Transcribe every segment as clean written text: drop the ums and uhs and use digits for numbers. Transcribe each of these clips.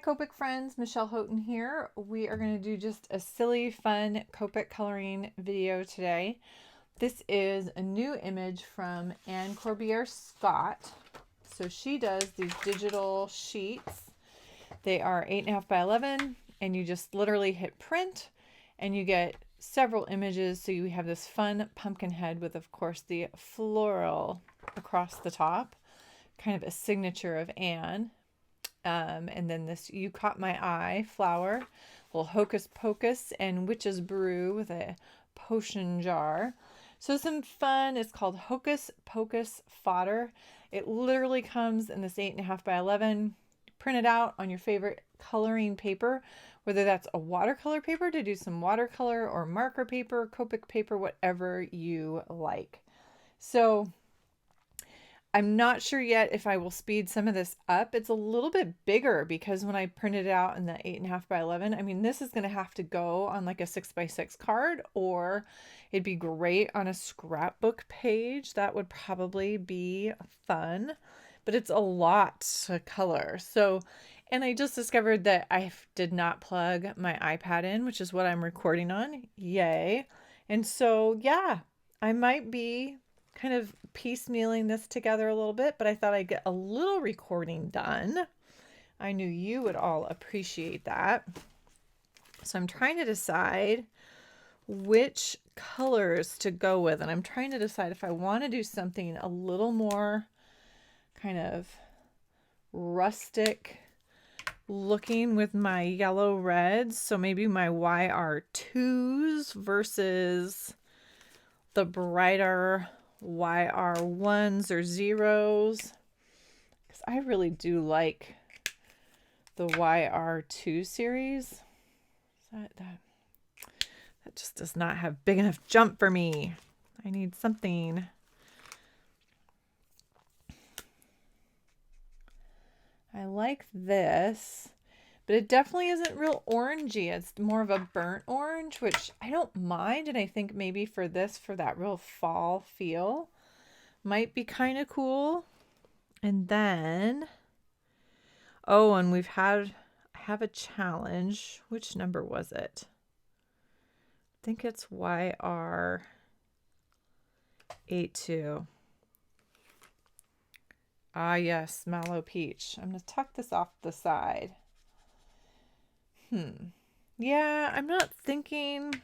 Copic friends, Michelle Houghton here. We are going to do just a silly, fun Copic coloring video today. This is a new image from Anne Corbiere Scott. So she does these digital sheets. They are 8.5 by 11, and you just literally hit print, and you get several images. So you have this fun pumpkin head with, of course, the floral across the top, kind of a signature of Anne. And then this You Caught My Eye flower, little Hocus Pocus and Witch's Brew with a potion jar. So some fun. It's called Hocus Pocus fodder. It literally comes in this 8.5 by 11. Print it out on your favorite coloring paper, whether that's a watercolor paper to do some watercolor or marker paper, Copic paper, whatever you like. So I'm not sure yet if I will speed some of this up. It's a little bit bigger because when I printed it out in the 8.5 by 11, I mean, this is going to have to go on like a 6x6 card, or it'd be great on a scrapbook page. That would probably be fun, but it's a lot to color. So, and I just discovered that I did not plug my iPad in, which is what I'm recording on. Yay. And so, yeah, I might be kind of piecemealing this together a little bit, but I thought I'd get a little recording done. I knew you would all appreciate that. So I'm trying to decide which colors to go with, and I'm trying to decide if I want to do something a little more kind of rustic looking with my yellow reds. So maybe my YR2s versus the brighter YR1s or zeros, because I really do like the YR2 series. That just does not have big enough jump for me. I need something. I like this, but it definitely isn't real orangey. It's more of a burnt orange, which I don't mind. And I think maybe for this, for that real fall feel, might be kind of cool. And then, oh, and I have a challenge. Which number was it? I think it's YR82. Ah, yes, Mallow Peach. I'm going to tuck this off the side. Yeah, I'm not thinking.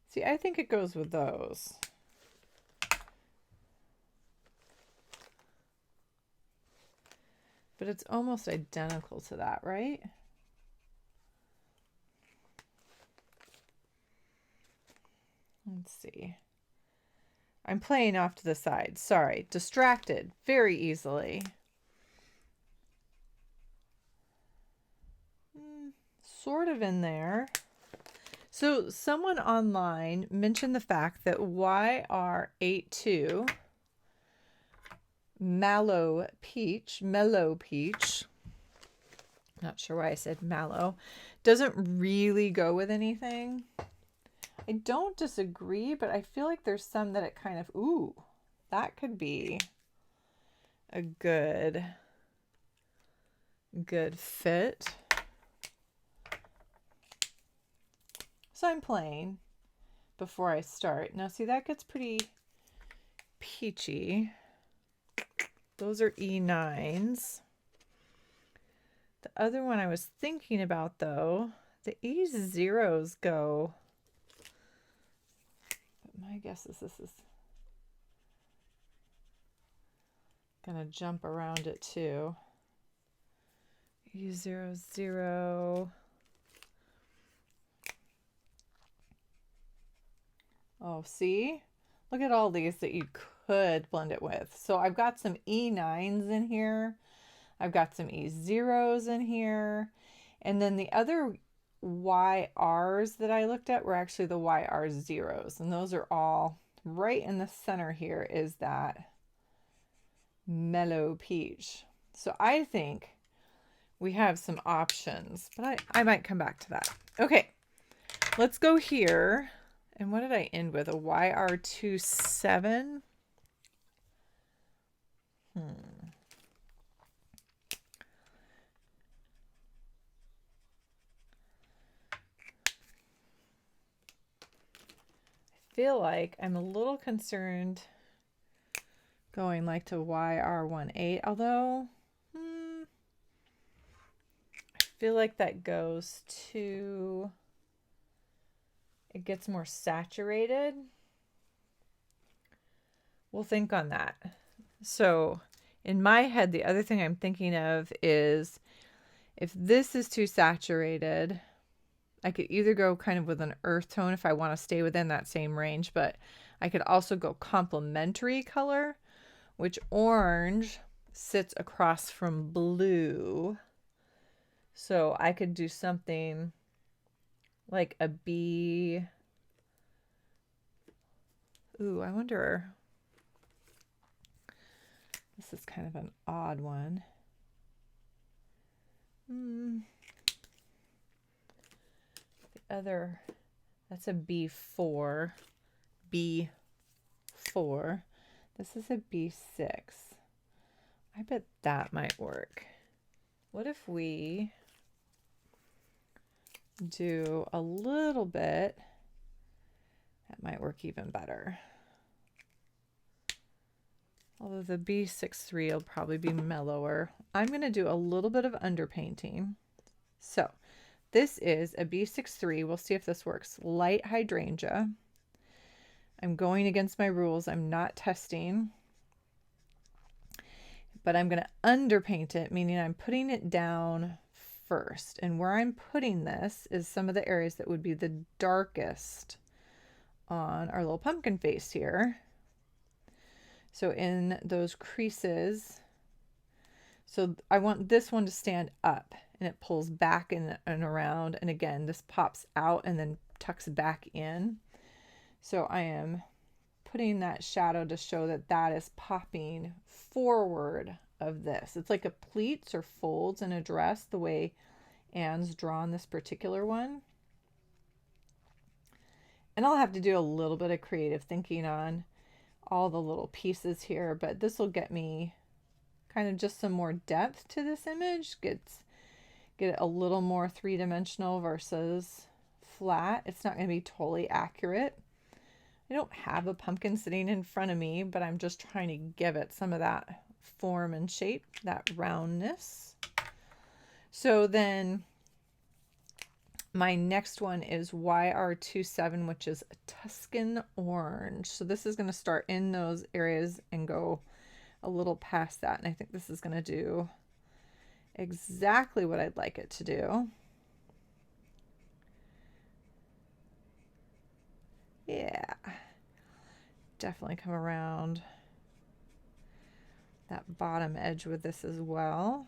See, I think it goes with those. But it's almost identical to that, right? Let's see. I'm playing off to the side. Sorry, distracted very easily. Sort of in there. So someone online mentioned the fact that YR82 Mallow Peach, not sure why I said mallow, doesn't really go with anything. I don't disagree, but I feel like there's some that it kind of, ooh, that could be a good fit. So I'm playing before I start. Now see, that gets pretty peachy. Those are E9s. The other one I was thinking about though, the E0s go. My guess is this is gonna jump around it too. E00. Oh, see? Look at all these that you could blend it with. So I've got some E9s in here. I've got some E0s in here. And then the other YRs that I looked at were actually the YR0s, and those are all right in the center. Here is that Mellow Peach. So I think we have some options, but I might come back to that. Okay, let's go here. And what did I end with? A YR27. Feel like I'm a little concerned going like to YR18, although I feel like that goes to, it gets more saturated. We'll think on that. So in my head, the other thing I'm thinking of is if this is too saturated, I could either go kind of with an earth tone if I want to stay within that same range, but I could also go complementary color, which orange sits across from blue. So I could do something like a B. Ooh, I wonder. This is kind of an odd one. Other, that's a B4. B4. This is a B6. I bet that might work. What if we do a little bit? That might work even better. Although the B63 will probably be mellower. I'm going to do a little bit of underpainting. So this is a B63. We'll see if this works. Light hydrangea. I'm going against my rules. I'm not testing. But I'm going to underpaint it, meaning I'm putting it down first. And where I'm putting this is some of the areas that would be the darkest on our little pumpkin face here. So in those creases, so I want this one to stand up and it pulls back and around. And again, this pops out and then tucks back in. So I am putting that shadow to show that that is popping forward of this. It's like a pleats or folds in a dress, the way Anne's drawn this particular one. And I'll have to do a little bit of creative thinking on all the little pieces here, but this will get me kind of just some more depth to this image. Get it a little more three-dimensional versus flat. It's not going to be totally accurate. I don't have a pumpkin sitting in front of me, but I'm just trying to give it some of that form and shape, that roundness. So then my next one is YR27, which is a Tuscan orange. So this is going to start in those areas and go a little past that. And I think this is going to do exactly what I'd like it to do. Yeah, definitely come around that bottom edge with this as well.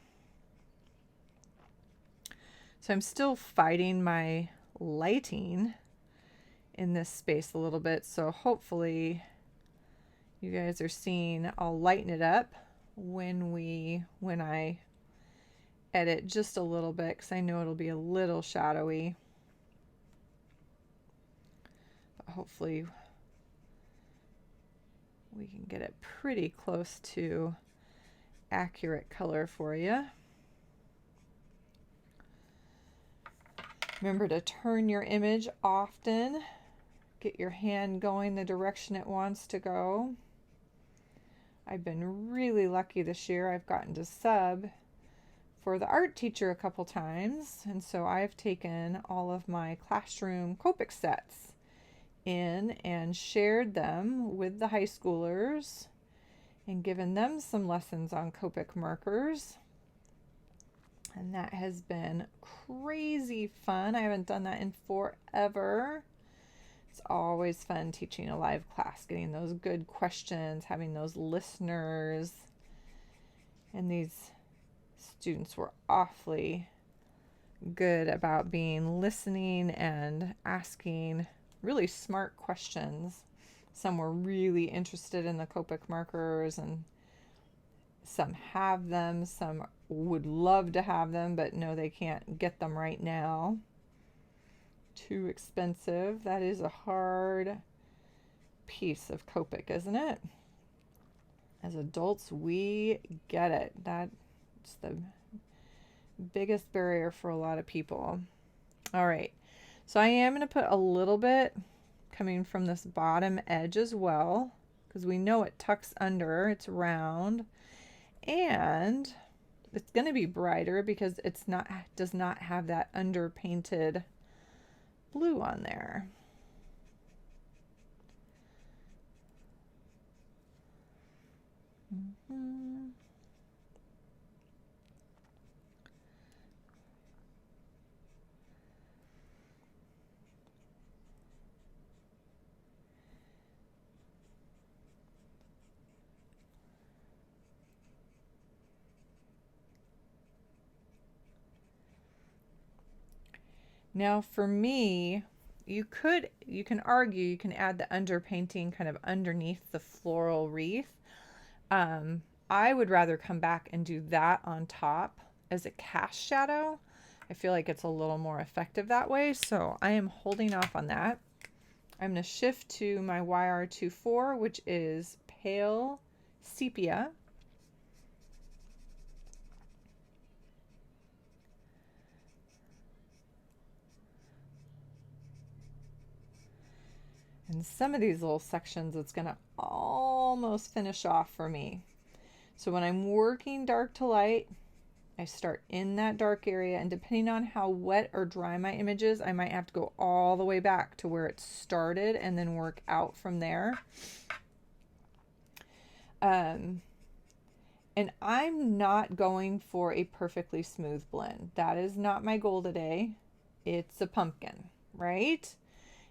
So I'm still fighting my lighting in this space a little bit. So hopefully you guys are seeing, I'll lighten it up when I edit just a little bit, because I know it'll be a little shadowy. But hopefully we can get it pretty close to accurate color for you. Remember to turn your image often. Get your hand going the direction it wants to go. I've been really lucky this year. I've gotten to sub for the art teacher a couple times, and so I've taken all of my classroom Copic sets in and shared them with the high schoolers and given them some lessons on Copic markers. And that has been crazy fun. I haven't done that in forever. It's always fun teaching a live class, getting those good questions, having those listeners. And these students were awfully good about being listening and asking really smart questions. Some were really interested in the Copic markers, and some have them, some would love to have them, but no, they can't get them right now. Too expensive. That is a hard piece of Copic, isn't it? As adults, we get it. That's the biggest barrier for a lot of people. All right, so I am going to put a little bit coming from this bottom edge as well, because we know it tucks under, it's round, and it's going to be brighter because it's not, does not have that under painted blue on there. Now for me, you can argue you can add the underpainting kind of underneath the floral wreath. I would rather come back and do that on top as a cast shadow. I feel like it's a little more effective that way, so I am holding off on that. I'm going to shift to my YR24, which is Pale Sepia. And some of these little sections, it's going to almost finish off for me. So when I'm working dark to light, I start in that dark area, and depending on how wet or dry my image is, I might have to go all the way back to where it started and then work out from there. And I'm not going for a perfectly smooth blend. That is not my goal today. It's a pumpkin, right?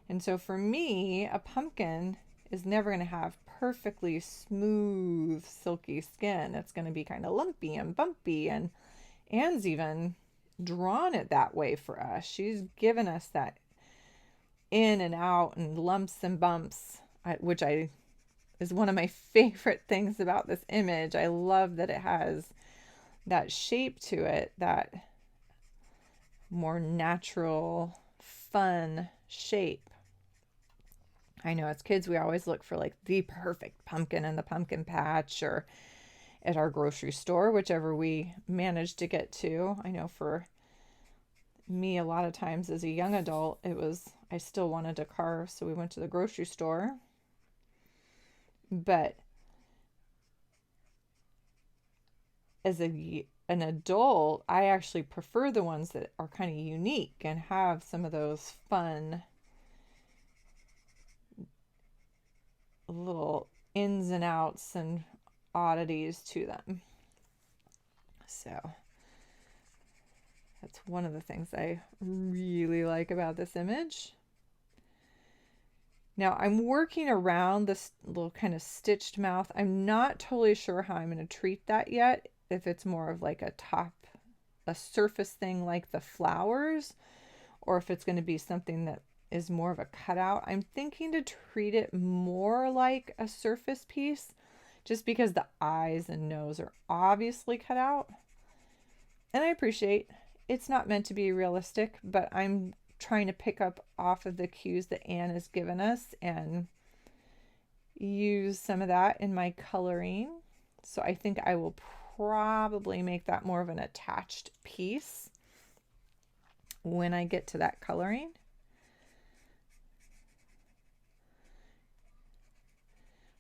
And so for me, a pumpkin is never going to have perfectly smooth, silky skin. It's going to be kind of lumpy and bumpy, and Anne's even drawn it that way for us. She's given us that in and out and lumps and bumps, which is one of my favorite things about this image. I love that it has that shape to it, that more natural, fun shape. I know as kids, we always look for like the perfect pumpkin in the pumpkin patch or at our grocery store, whichever we managed to get to. I know for me, a lot of times as a young adult, I still wanted to carve, so we went to the grocery store. But as an adult, I actually prefer the ones that are kind of unique and have some of those fun little ins and outs and oddities to them. So that's one of the things I really like about this image. Now I'm working around this little kind of stitched mouth. I'm not totally sure how I'm going to treat that yet. If it's more of like a surface thing like the flowers, or if it's going to be something that is more of a cutout. I'm thinking to treat it more like a surface piece, just because the eyes and nose are obviously cut out. And I appreciate it's not meant to be realistic, but I'm trying to pick up off of the cues that Anne has given us and use some of that in my coloring. So I think I will probably make that more of an attached piece when I get to that coloring.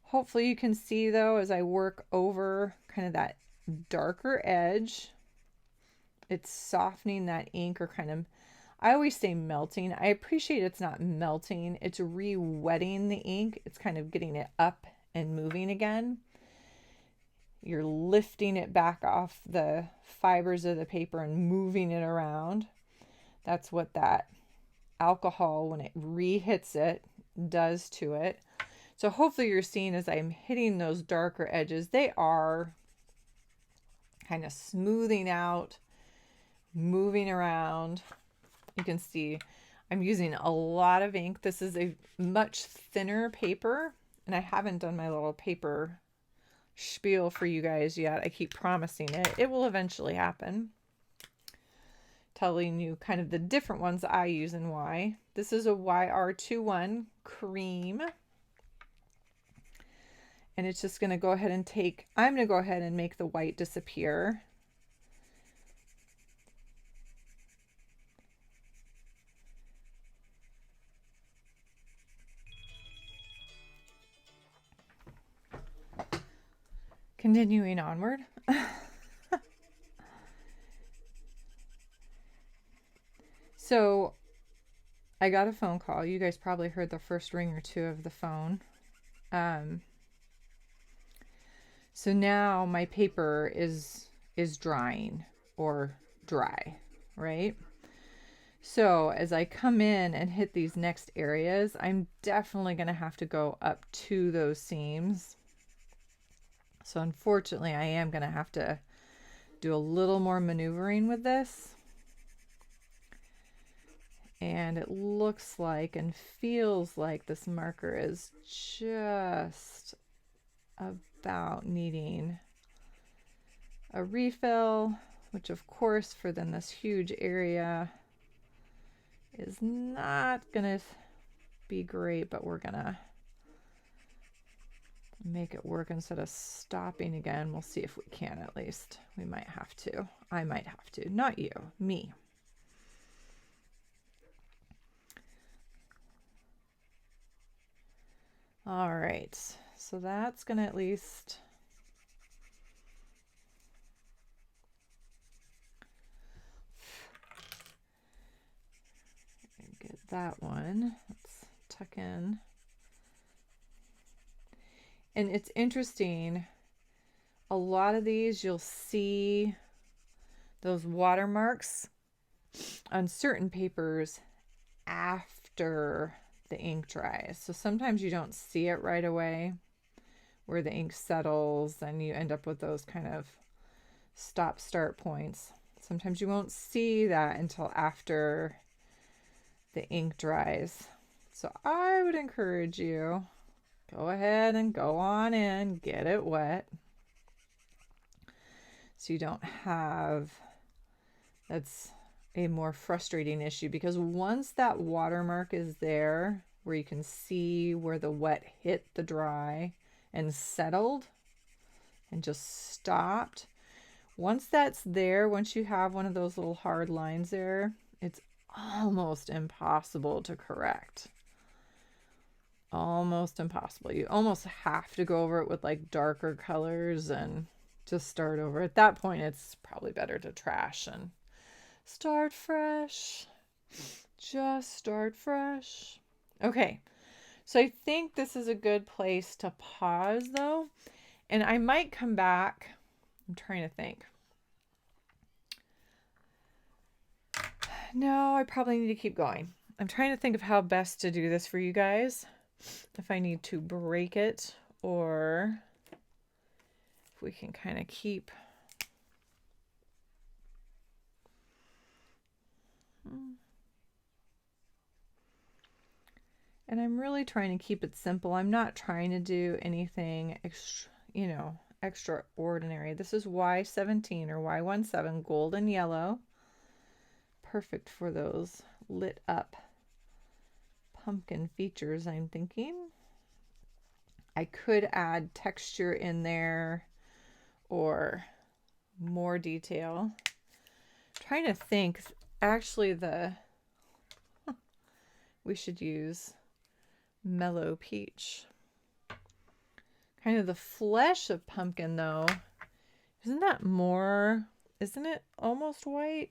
Hopefully you can see though, as I work over kind of that darker edge, it's softening that ink, or kind of, I always say melting. I appreciate it's not melting, it's re-wetting the ink. It's kind of getting it up and moving again. You're lifting it back off the fibers of the paper and moving it around. That's what that alcohol, when it re-hits it, does to it. So hopefully you're seeing as I'm hitting those darker edges, they are kind of smoothing out, moving around. You can see I'm using a lot of ink. This is a much thinner paper, and I haven't done my little paper spiel for you guys yet. I keep promising it. It will eventually happen. Telling you kind of the different ones I use and why. This is a YR21 cream. And it's just going to go ahead and I'm going to go ahead and make the white disappear. Continuing onward. So I got a phone call. You guys probably heard the first ring or two of the phone. So now my paper is drying or dry, right? So as I come in and hit these next areas, I'm definitely going to have to go up to those seams. So unfortunately, I am going to have to do a little more maneuvering with this. And it looks like and feels like this marker is just about needing a refill, which of course for then this huge area is not gonna be great, but we're gonna make it work instead of stopping again. We'll see if we can at least. We might have to. I might have to. Not you, me. All right, so that's gonna at least get that one. Let's tuck in. And it's interesting, a lot of these you'll see those watermarks on certain papers after the ink dries. So sometimes you don't see it right away where the ink settles and you end up with those kind of stop-start points. Sometimes you won't see that until after the ink dries. So I would encourage you, go ahead and go on in, get it wet. So you don't have, that's a more frustrating issue, because once that watermark is there where you can see where the wet hit the dry and settled and just stopped, once that's there, once you have one of those little hard lines there, it's almost impossible to correct. Almost impossible. You almost have to go over it with like darker colors and just start over. At that point, it's probably better to trash and start fresh. Just start fresh. Okay, so I think this is a good place to pause though. And I might come back. I'm trying to think. No, I probably need to keep going. I'm trying to think of how best to do this for you guys. If I need to break it or if we can kind of keep. And I'm really trying to keep it simple. I'm not trying to do anything extraordinary. This is Y17 or Y17, gold and yellow. Perfect for those lit up pumpkin features, I'm thinking. I could add texture in there or more detail. I'm trying to think, actually we should use mellow peach. Kind of the flesh of pumpkin though, isn't it almost white?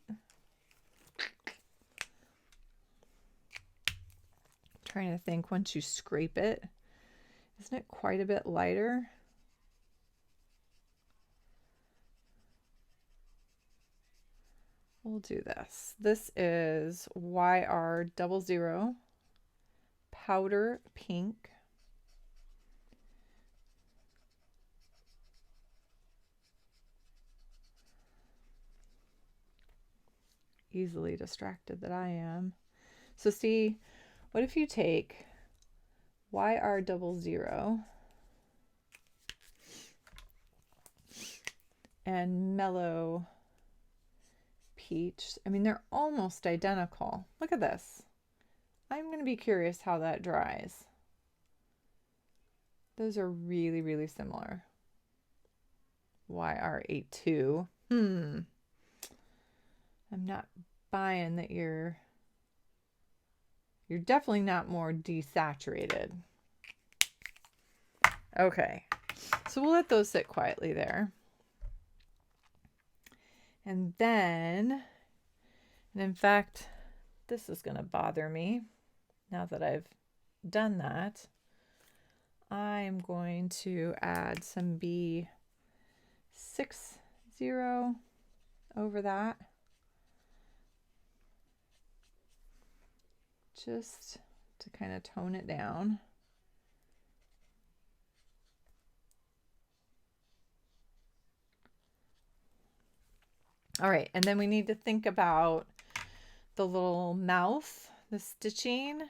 Trying to think, once you scrape it, isn't it quite a bit lighter? We'll do this. This is YR00 powder pink. Easily distracted that I am. So see, what if you take YR00 and mellow peach? I mean, they're almost identical. Look at this. I'm going to be curious how that dries. Those are really, really similar. YR82. I'm not buying that you're definitely not more desaturated. Okay, so we'll let those sit quietly there. And then, and in fact, this is going to bother me now that I've done that. I'm going to add some B60 over that. Just to kind of tone it down. All right, and then we need to think about the little mouth, the stitching.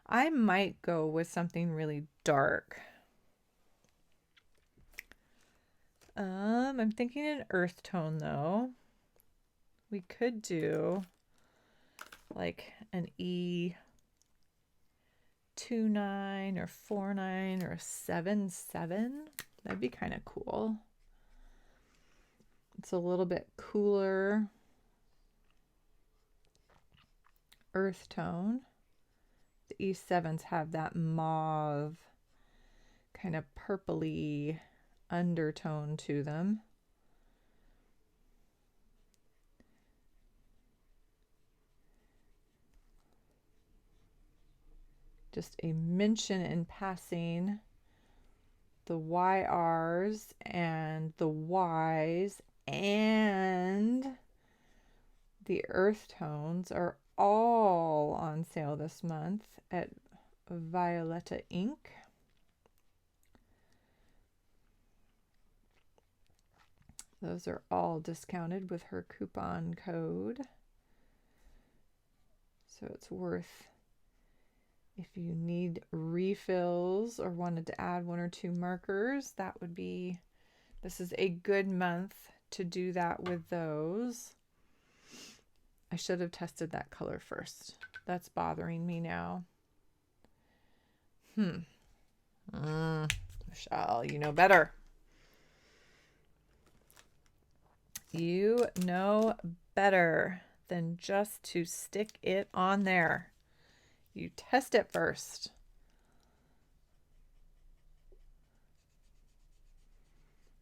I might go with something really dark. I'm thinking an earth tone though. We could do like an E29 or 49 or a 77. That'd be kind of cool. It's a little bit cooler earth tone. The E7s have that mauve kind of purpley undertone to them. Just a mention in passing, the YRs and the Ys and the earth tones are all on sale this month at Violetta Inc. Those are all discounted with her coupon code. So it's worth, if you need refills or wanted to add 1 or 2 markers, that would be, this is a good month to do that with those. I should have tested that color first. That's bothering me now. Michelle, you know better. You know better than just to stick it on there. You test it first.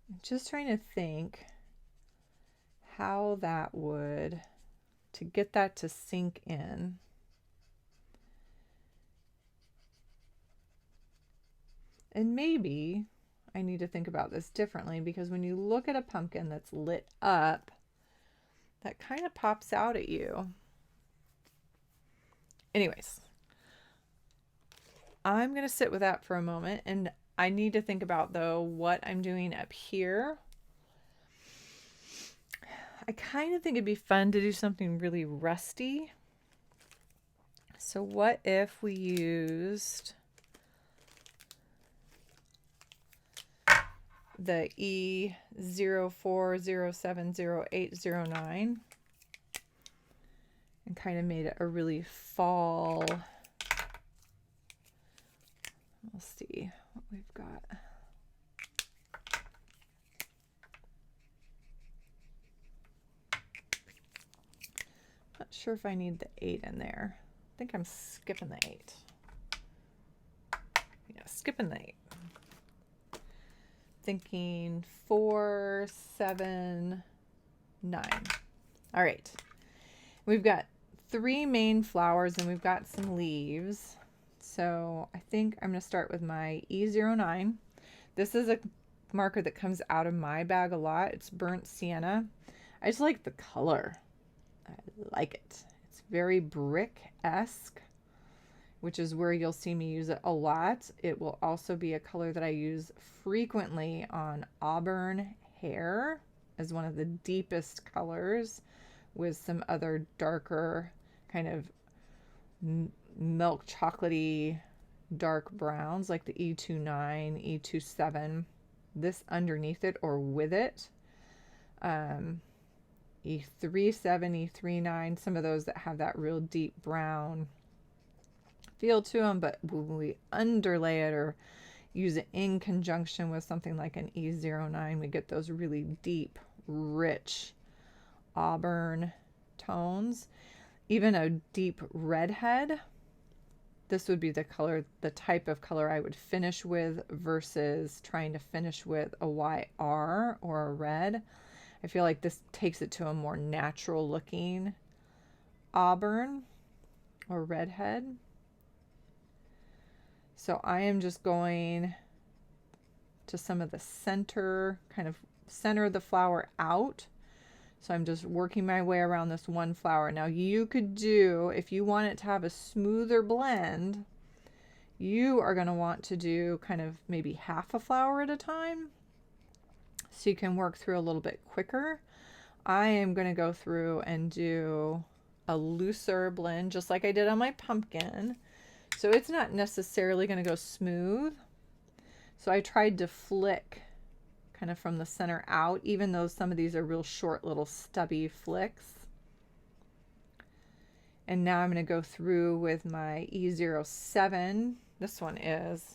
I'm just trying to think how that would, to get that to sink in. And maybe I need to think about this differently, because when you look at a pumpkin that's lit up, that kind of pops out at you. Anyways, I'm going to sit with that for a moment, and I need to think about, though, what I'm doing up here. I kind of think it'd be fun to do something really rusty. So what if we used the E04070809 and kind of made it a really fall. Let's see what we've got. Not sure if I need the 8 in there. I think I'm skipping the 8. Yeah, skipping the 8. Thinking 4, 7, 9. All right. We've got 3 main flowers and we've got some leaves. So I think I'm going to start with my E09. This is a marker that comes out of my bag a lot. It's burnt sienna. I just like the color. I like it. It's very brick-esque, which is where you'll see me use it a lot. It will also be a color that I use frequently on auburn hair as one of the deepest colors, with some other darker kind of milk chocolatey dark browns like the E29, E27, this underneath it or with it. E37, E39, some of those that have that real deep brown feel to them, but when we underlay it or use it in conjunction with something like an E09, we get those really deep, rich auburn tones. Even a deep redhead, this would be the color, the type of color I would finish with versus trying to finish with a YR or a red. I feel like this takes it to a more natural looking auburn or redhead. So I am just going to some of the center, kind of center the flower out. So I'm just working my way around this one flower. Now you could do, if you want it to have a smoother blend, you are going to want to do kind of maybe half a flower at a time, so you can work through a little bit quicker. I am going to go through and do a looser blend, just like I did on my pumpkin. So it's not necessarily going to go smooth. So I tried to flick kind of from the center out, even though some of these are real short little stubby flicks. And now I'm going to go through with my E07. This one is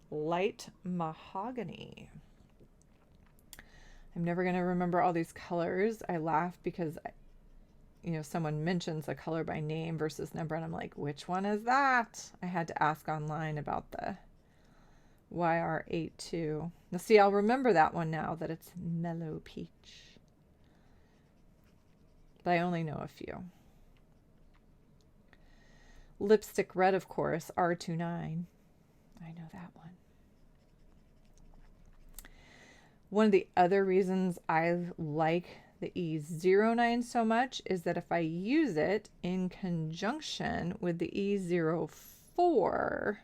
light mahogany. I'm never going to remember all these colors. I laugh because, you know, someone mentions a color by name versus number, and I'm like, which one is that? I had to ask online about the YR82. Now see, I'll remember that one now, that it's mellow peach. But I only know a few. Lipstick red, of course, R29. I know that one. One of the other reasons I like the E09 so much is that if I use it in conjunction with the E04,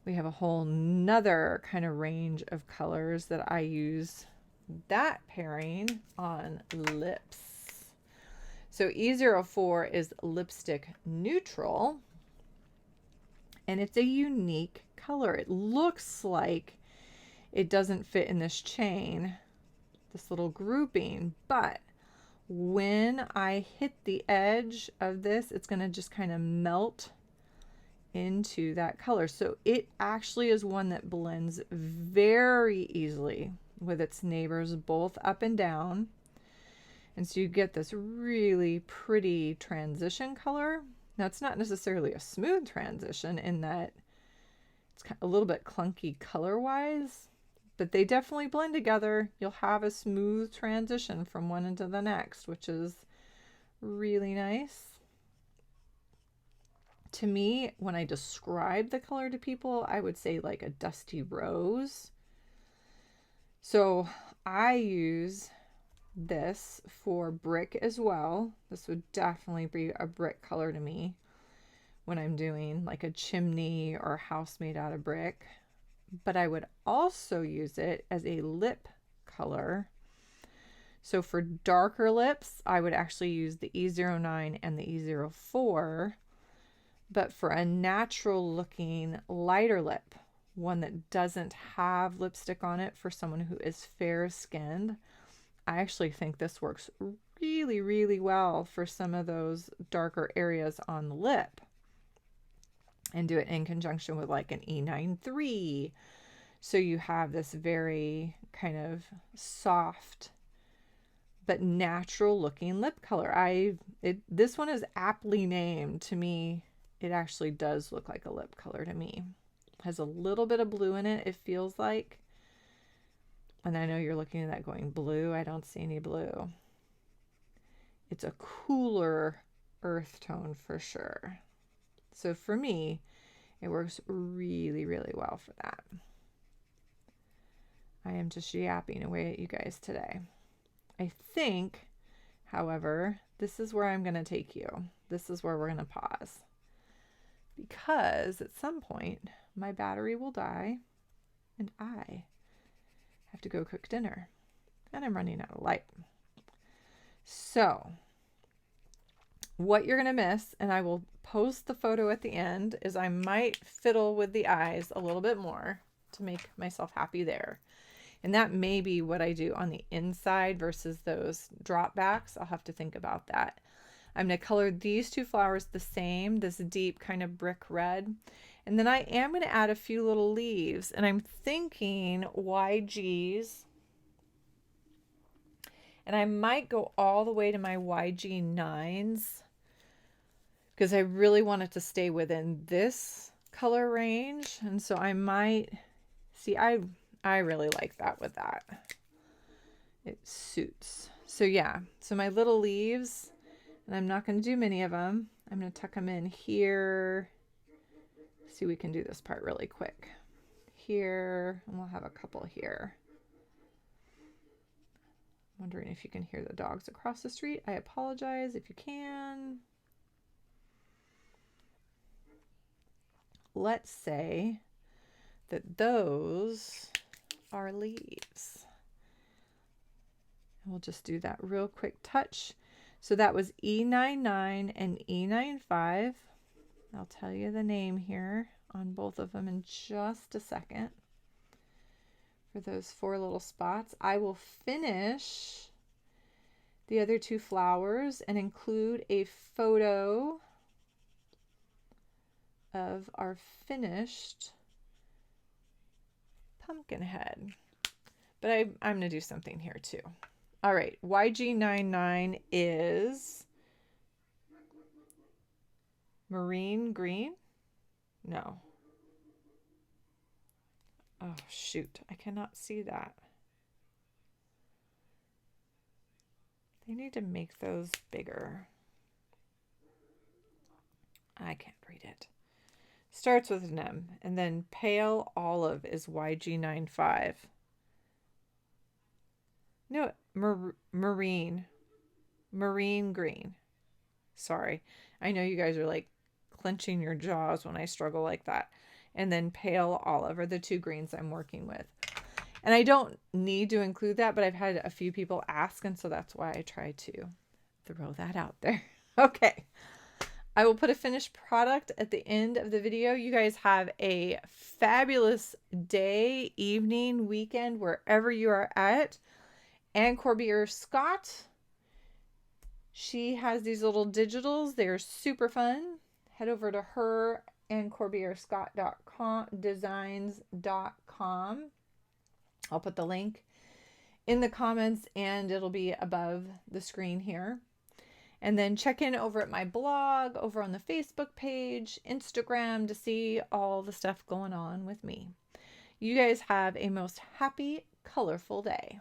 we have a whole nother kind of range of colors that I use that pairing on lips. So E04 is lipstick neutral, and it's a unique color. It looks like it doesn't fit in this chain, this little grouping, but when I hit the edge of this, it's going to just kind of melt into that color. So it actually is one that blends very easily with its neighbors, both up and down. And so you get this really pretty transition color. Now it's not necessarily a smooth transition in that it's a little bit clunky color-wise, but they definitely blend together. You'll have a smooth transition from one into the next, which is really nice. To me, when I describe the color to people, I would say like a dusty rose. So I use this for brick as well. This would definitely be a brick color to me when I'm doing like a chimney or a house made out of brick. But I would also use it as a lip color. So for darker lips, I would actually use the E09 and the E04. But for a natural looking lighter lip, one that doesn't have lipstick on it, for someone who is fair skinned, I actually think this works really, really well for some of those darker areas on the lip. And do it in conjunction with like an E93. So you have this very kind of soft but natural looking lip color. This one is aptly named. To me, it actually does look like a lip color to me. Has a little bit of blue in it, it feels like. And I know you're looking at that going, blue? I don't see any blue. It's a cooler earth tone for sure. So for me, it works really, really well for that. I am just yapping away at you guys today. I think, however, this is where I'm going to take you. This is where we're going to pause. Because at some point, my battery will die and I have to go cook dinner. And I'm running out of light. So, what you're going to miss, and I will post the photo at the end, is I might fiddle with the eyes a little bit more to make myself happy there. And that may be what I do on the inside versus those drop backs. I'll have to think about that. I'm going to color these two flowers the same, this deep kind of brick red. And then I am going to add a few little leaves, and I'm thinking YGs. And I might go all the way to my YG 9s because I really want it to stay within this color range. And so I might, see, I really like that with that. It suits. So yeah, so my little leaves, and I'm not going to do many of them. I'm going to tuck them in here. See, we can do this part really quick. Here, and we'll have a couple here. Wondering if you can hear the dogs across the street. I apologize if you can. Let's say that those are leaves. We'll just do that real quick touch. So that was E99 and E95. I'll tell you the name here on both of them in just a second. For those 4 little spots, I will finish the other 2 flowers and include a photo of our finished pumpkin head. But I'm going to do something here too. All right, YG99 is marine green? No. Oh, shoot. I cannot see that. They need to make those bigger. I can't read it. Starts with an M. And then pale olive is YG95. No, marine. Marine green. Sorry. I know you guys are like clenching your jaws when I struggle like that. And then pale olive are the 2 greens I'm working with. And I don't need to include that, but I've had a few people ask, and so that's why I try to throw that out there. Okay. I will put a finished product at the end of the video. You guys have a fabulous day, evening, weekend, wherever you are at. Anne Corbier Scott, she has these little digitals. They're super fun. Head over to her AnneCorbierScott.com, designs.com. I'll put the link in the comments and it'll be above the screen here. And then check in over at my blog, over on the Facebook page, Instagram to see all the stuff going on with me. You guys have a most happy, colorful day.